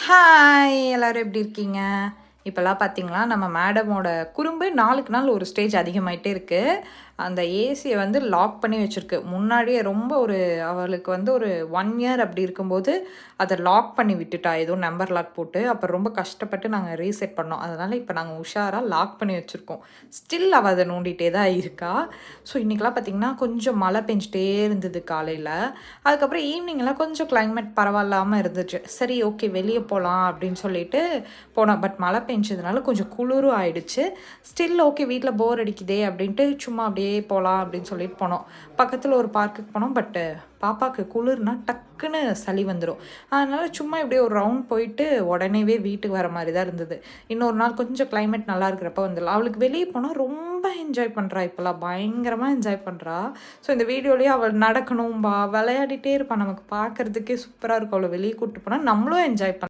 Hi எல்லாரும் எப்படி இருக்கீங்க? இப்போல்லாம் பார்த்தீங்களா நம்ம மேடமோட குறும்பு நாளுக்கு நாள் ஒரு ஸ்டேஜ் அதிகமாயிட்டே இருக்குது. அந்த ஏசியை வந்து லாக் பண்ணி வச்சுருக்கு. முன்னாடியே ரொம்ப அவளுக்கு வந்து ஒரு 1 இயர் அப்படி இருக்கும்போது அதை லாக் பண்ணி விட்டுட்டா, ஏதோ நம்பர் லாக் போட்டு. அப்புறம் ரொம்ப கஷ்டப்பட்டு நாங்கள் ரீசெட் பண்ணோம். அதனால் இப்போ நாங்கள் உஷாராக லாக் பண்ணி வச்சுருக்கோம். ஸ்டில் அவள் அதை நோண்டிகிட்டே தான் இருக்கா. ஸோ இன்றைக்கெலாம் பார்த்திங்கன்னா கொஞ்சம் மழை பெஞ்சிட்டே இருந்தது காலையில். அதுக்கப்புறம் ஈவினிங்லாம் கொஞ்சம் கிளைமேட் பரவாயில்லாமல் இருந்துச்சு. சரி ஓகே வெளியே போகலாம் அப்படின்னு சொல்லிட்டு போனோம். பட் மழை பெஞ்சதுனால கொஞ்சம் குளிரும் ஆயிடுச்சு. ஸ்டில் ஓகே வீட்டில் போர் அடிக்குதே அப்படின்ட்டு சும்மா அப்படியே போகலாம் அப்படின்னு சொல்லிட்டு போனோம். பக்கத்தில் ஒரு பார்க்குக்கு போனோம். பட்டு பாப்பாவுக்கு குளிர்னா டக்குன்னு சளி வந்துடும். அதனால் சும்மா இப்படியே ஒரு ரவுண்ட் போயிட்டு உடனேவே வீட்டுக்கு வர மாதிரி தான் இருந்தது. இன்னொரு நாள் கொஞ்சம் கிளைமேட் நல்லா இருக்கிறப்ப வந்துடலாம். அவளுக்கு வெளியே போனால் ரொம்ப என்ஜாய் பண்ணுறா. இப்போல்லாம் பயங்கரமாக என்ஜாய் பண்ணுறா. ஸோ இந்த வீடியோலேயே அவள் நடக்கணும்பா, விளையாடிட்டே இருப்பாள். நமக்கு பார்க்குறதுக்கே சூப்பராக இருக்கும். அவளை வெளியே கூப்பிட்டு போனால் நம்மளும் என்ஜாய் பண்ணலாம்.